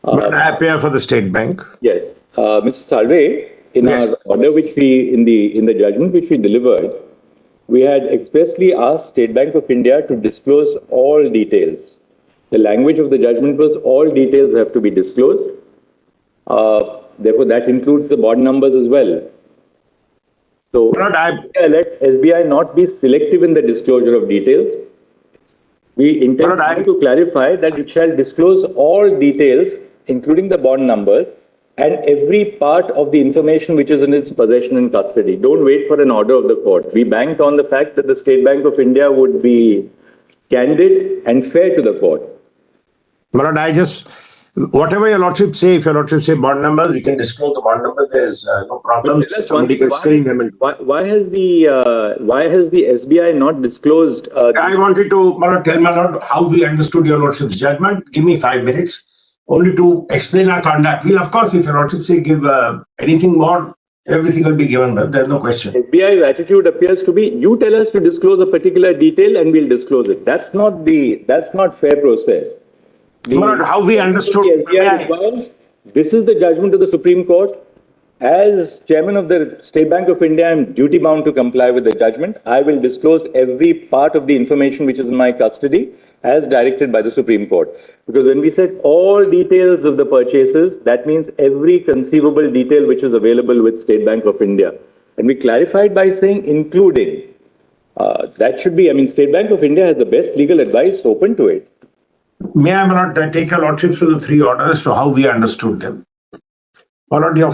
I appear for the State Bank. Yes. Mr. Salve, in our order which we, in the judgment which we delivered, we had expressly asked State Bank of India to disclose all details. The language of the judgment was all details have to be disclosed. Therefore, that includes the bond numbers as well. So, let SBI not be selective in the disclosure of details. We intend to clarify that it shall disclose all details, including the bond numbers, and every part of the information which is in its possession and custody. Don't wait for an order of the court. We banked on the fact that the State Bank of India would be candid and fair to the court. But whatever your Lordship say, if your Lordship say bond numbers, you can disclose the bond number. There's no problem. Somebody can screen them. Why has the SBI not disclosed? I wanted to tell my Lord how we understood your Lordship's judgment. Give me 5 minutes only to explain our conduct. We'll, of course, if your Lordship say give anything more, everything will be given. But there's no question. SBI's attitude appears to be: you tell us to disclose a particular detail, and we'll disclose it. That's not fair process. How we understood. This is the judgment of the Supreme Court. As chairman of the State Bank of India, I am duty bound to comply with the judgment. I will disclose every part of the information which is in my custody as directed by the Supreme Court. Because when we said all details of the purchases, that means every conceivable detail which is available with State Bank of India. And we clarified by saying including. That should be, State Bank of India has the best legal advice open to it. May I not take your Lordship through the 3 orders to how we understood them? My Lord, your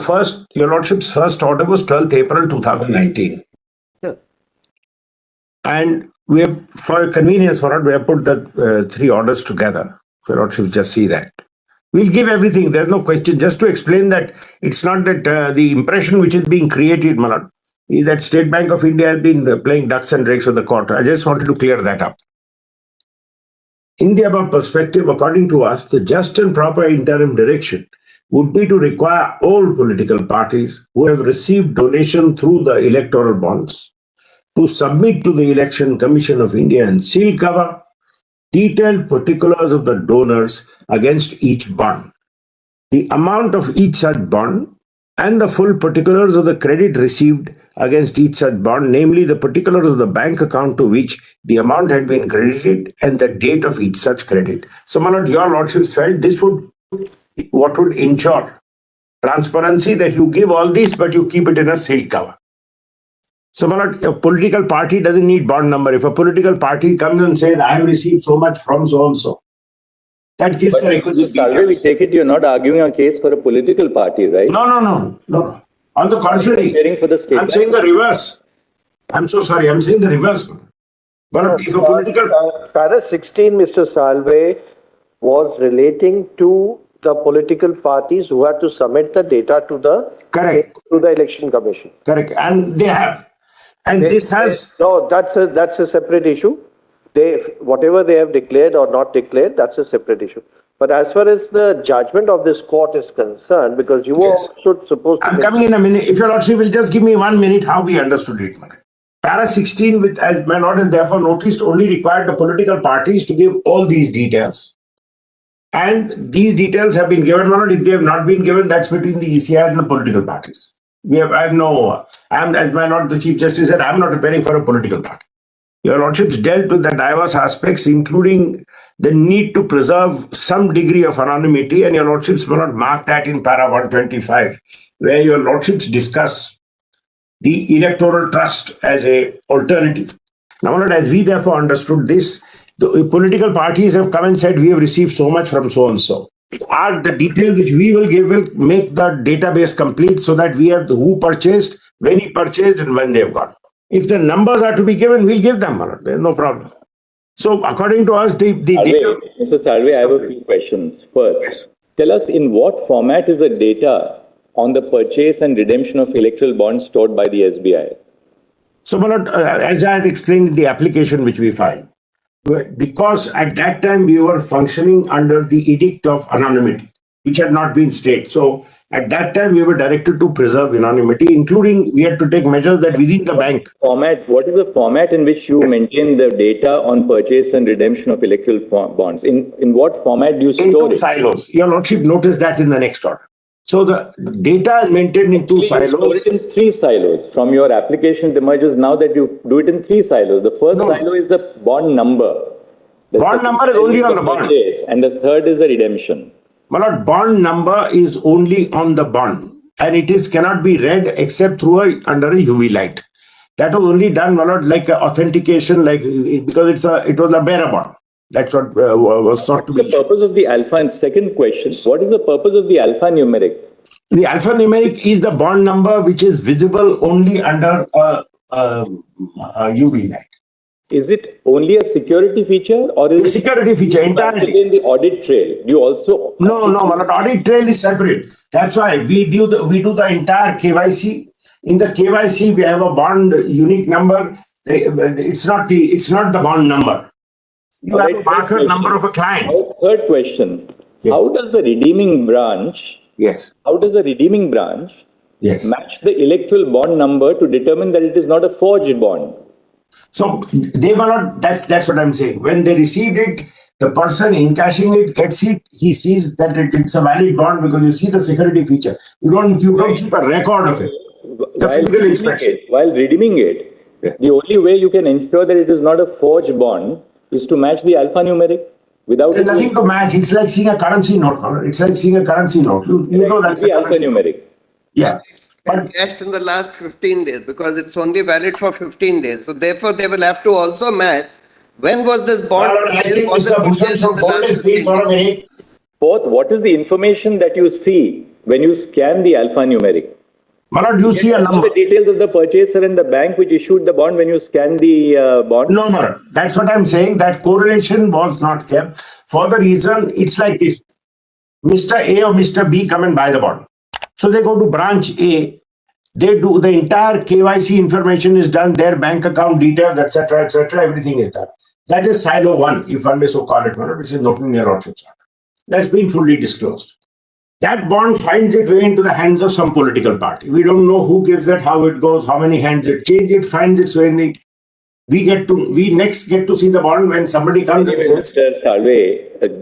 Lordship's first order was 12th April 2019. Yeah. And we have, for convenience, my Lord, we have put the 3 orders together. If your Lordship just see that. We'll give everything. There's no question. Just to explain that it's not that the impression which is being created, my Lord, is that State Bank of India has been playing ducks and drakes with the court. I just wanted to clear that up. In the above perspective, according to us, the just and proper interim direction would be to require all political parties who have received donation through the electoral bonds to submit to the Election Commission of India and seal cover detailed particulars of the donors against each bond, the amount of each such bond, and the full particulars of the credit received against each such bond, namely the particulars of the bank account to which the amount had been credited and the date of each such credit. So, my Lord, your Lordships felt this would ensure transparency, that you give all this, but you keep it in a sealed cover. So, my Lord, a political party doesn't need bond number. If a political party comes and says, I have received so much from so-and-so, that gives the requisite details. We take it you're not arguing a case for a political party, right? No. On the contrary, I'm saying the reverse. I'm so sorry, I'm saying the reverse. But if a political... Para 16, Mr. Salve, was relating to the political parties who had to submit the data to the Election Commission. Correct, and they have. And this has... No, that's a separate issue. Whatever they have declared or not declared, that's a separate issue. But as far as the judgment of this court is concerned, because you were supposed to... I'm coming in a minute. If your Lordship will just give me 1 minute how we understood it. Para 16, as my Lord has therefore noticed, only required the political parties to give all these details. And these details have been given, my Lord. If they have not been given, that's between the ECI and the political parties. As my Lord the Chief Justice said, I'm not preparing for a political party. Your Lordships dealt with the diverse aspects, including the need to preserve some degree of anonymity, and your Lordships will not mark that in para 125, where your Lordships discuss the electoral trust as a alternative. Now, my Lord, as we therefore understood this, the political parties have come and said, we have received so much from so-and-so. The details which we will give will make the database complete so that we have who purchased, when he purchased, and when they have got. If the numbers are to be given, we'll give them. There's no problem. So, according to us, the data... Mr. Salve, I have a few questions. First, tell us in what format is the data on the purchase and redemption of electoral bonds stored by the SBI? So, as I had explained in the application which we filed, because at that time we were functioning under the edict of anonymity. which had not been stayed. So at that time, we were directed to preserve anonymity, including we had to take measures that within the bank. What is the format in which you maintain the data on purchase and redemption of electoral bonds? In what format do you store In two it? silos. Your Lordship noticed that in the next order. So the data is maintained in two silos. You store it in three silos. From your application, it emerges now that you do it in three silos. The first silo is the bond number. The bond number is only on the bond. And the third is the redemption. My lord, bond number is only on the bond, and it cannot be read except through under a UV light. That was only done, my lord, like authentication, because it was a bearer bond. That's what was thought to be. The purpose of the alpha, and second question, what is the purpose of the alphanumeric? The alphanumeric is the bond number which is visible only under a UV light. Is it only a security feature, or is a security feature entirely? In the audit trail, do you also? No, my lord, audit trail is separate. That's why we do the entire KYC. In the KYC, we have a bond unique number. It's not the bond number. You have a marker number of a client. Third question. Yes. How does the redeeming branch match the electoral bond number to determine that it is not a forged bond? So they were not, that's what I'm saying. When they received it, the person encashing it gets it, he sees that it's a valid bond because you see the security feature. You don't keep a record of it. The physical inspection. While redeeming it, the only way you can ensure that it is not a forged bond is to match the alphanumeric. There's nothing to match. It's like seeing a currency note. It's like seeing a currency note. You know that's the alphanumeric. Yeah. But cashed in the last 15 days because it's only valid for 15 days. So therefore, they will have to also match when was this bond. I think Mr. Bhushan should hold his peace for a minute. Fourth, what is the information that you see when you scan the alphanumeric? Malad, you see a number. The details of the purchaser and the bank which issued the bond when you scan the bond? No, Malad. That's what I'm saying. That correlation was not kept for the reason it's like this. Mr. A or Mr. B come and buy the bond. So they go to branch A. They do the entire KYC information is done. Their bank account details, etc., everything is done. That is silo 1, if one may so call it, which is not in your Lordship's order. That's been fully disclosed. That bond finds its way into the hands of some political party. We don't know who gives it, how it goes, how many hands it changes. It finds its way in the. We next get to see the bond when somebody comes and says. Mr. Salve,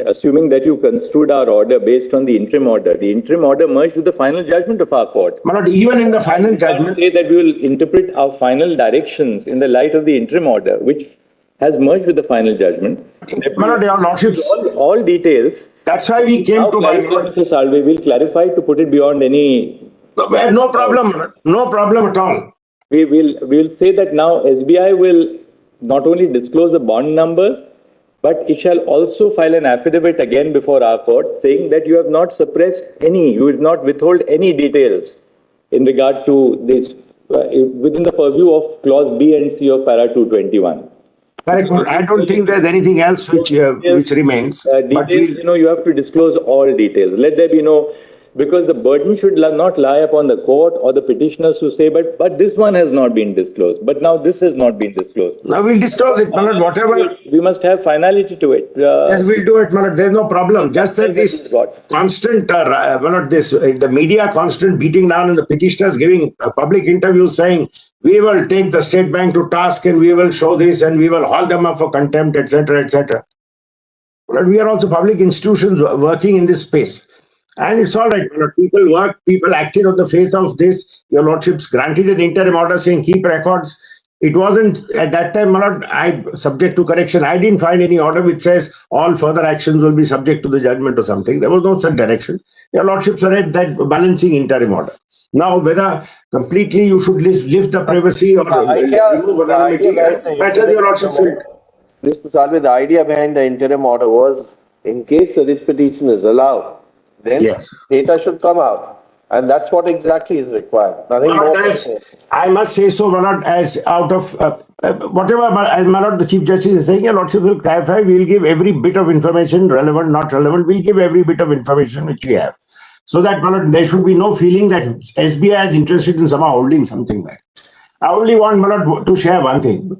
assuming that you construed our order based on the interim order merged with the final judgment of our court. My lord, even in the final judgment. Say that we will interpret our final directions in the light of the interim order, which has merged with the final judgment. My lord, your lordships. All details. That's why we came to my lord. Mr. Salve will clarify to put it beyond any. No problem. No problem at all. We will say that now SBI will not only disclose the bond numbers, but it shall also file an affidavit again before our court saying that you have not suppressed any, you will not withhold any details in regard to this within the purview of clause B and C of para 221. Correct. I don't think there's anything else which remains. Details, you have to disclose all details. Let there be no, because the burden should not lie upon the court or the petitioners who say, but this one has not been disclosed. But now this has not been disclosed. Now we'll disclose it, Malad, whatever. We must have finality to it. Yes, we'll do it, Malad. There's no problem. Just that this constant, the media constant beating down and the petitioners giving public interviews saying, we will take the state bank to task and we will show this and we will haul them up for contempt, etc., etc. But we are also public institutions working in this space. And it's all right. People work, people acted on the faith of this. Your lordships granted an interim order saying keep records. It wasn't at that time, my lord, subject to correction. I didn't find any order which says all further actions will be subject to the judgment or something. There was no such direction. Your lordships are at that balancing interim order. Now, whether completely you should lift the privacy or remove anonymity, better your lordships will. Mr. Salve, the idea behind the interim order was in case a writ petition is allowed, then data should come out. And that's what exactly is required. Nothing more. I must say so, my lord, as out of whatever, as my lord, the Chief Justice is saying, your lordship will clarify, we will give every bit of information, relevant, not relevant, we'll give every bit of information which we have. So that, my lord, there should be no feeling that SBI is interested in somehow holding something back. I only want, my lord, to share one thing.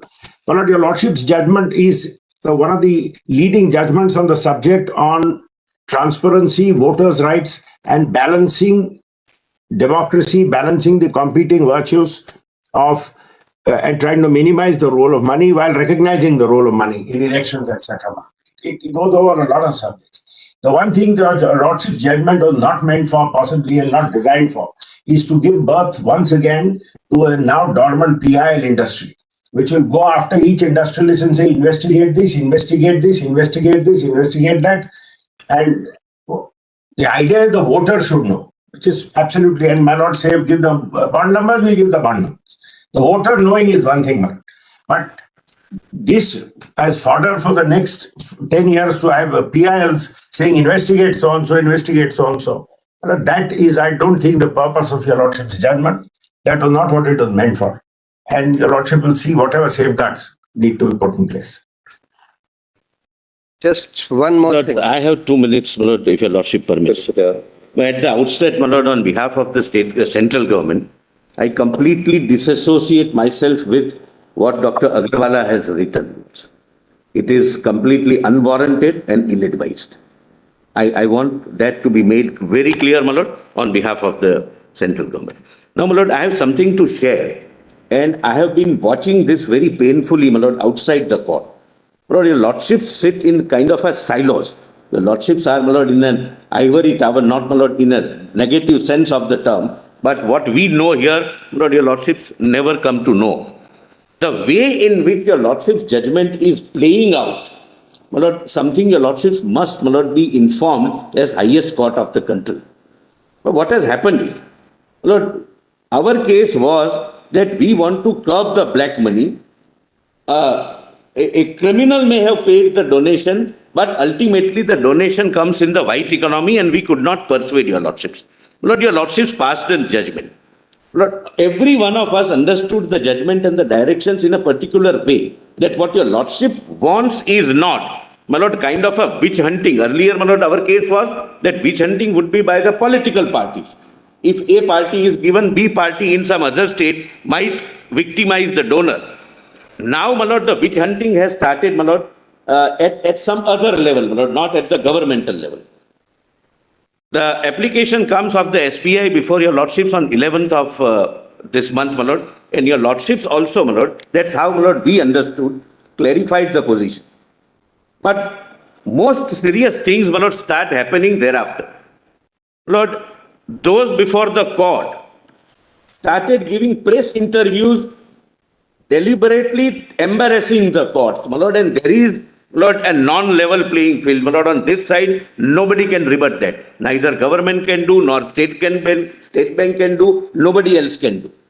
My lord, your lordship's judgment is one of the leading judgments on the subject on transparency, voters' rights, and balancing democracy, balancing the competing virtues of and trying to minimize the role of money while recognizing the role of money in elections, etc. It goes over a lot of subjects. The one thing the Lordship's judgment was not meant for, possibly, and not designed for, is to give birth once again to a now dormant PIL industry, which will go after each industrialist and say, investigate this, investigate this, investigate this, investigate that. And the idea is the voter should know, which is absolutely, and may not say, give the bond number, we'll give the bond numbers. The voter knowing is one thing, but this as fodder for the next 10 years to have PILs saying investigate so-and-so, investigate so-and-so. That is, I don't think, the purpose of your Lordship's judgment. That was not what it was meant for. And your Lordship will see whatever safeguards need to be put in place. Just one more thing. I have 2 minutes, my lord, if your Lordship permits. But at the outset, my lord, on behalf of the central government, I completely disassociate myself with what Dr. Agarwal has written. It is completely unwarranted and ill-advised. I want that to be made very clear, my lord, on behalf of the central government. Now, my lord, I have something to share, and I have been watching this very painfully, my lord, outside the court. My lord, your Lordships sit in kind of a silos. The Lordships are, my lord, in an ivory tower, not, my lord, in a negative sense of the term. But what we know here, my lord, your Lordships never come to know. The way in which your Lordship's judgment is playing out, my lord, something your Lordships must, my lord, be informed as highest court of the country. But what has happened is, my lord, our case was that we want to curb the black money. A criminal may have paid the donation, but ultimately the donation comes in the white economy, and we could not persuade your Lordships. Lord, your Lordships passed a judgment. Lord, every one of us understood the judgment and the directions in a particular way, that what your Lordship wants is not, my lord, kind of a witch hunting. Earlier, my lord, our case was that witch hunting would be by the political parties. If A party is given, B party in some other state might victimize the donor. Now, my lord, the witch hunting has started, my lord, at some other level, my lord, not at the governmental level. The application comes of the SBI before your Lordships on 11th of this month, my lord, and your Lordships also, my lord, that's how, my lord, we understood, clarified the position. But most serious things, my lord, start happening thereafter. Lord, those before the court started giving press interviews, deliberately embarrassing the courts, my lord, and there is, Lord, a non-level playing field. My lord, on this side, nobody can rebut that. Neither government can do, nor state bank can do, nobody else can do.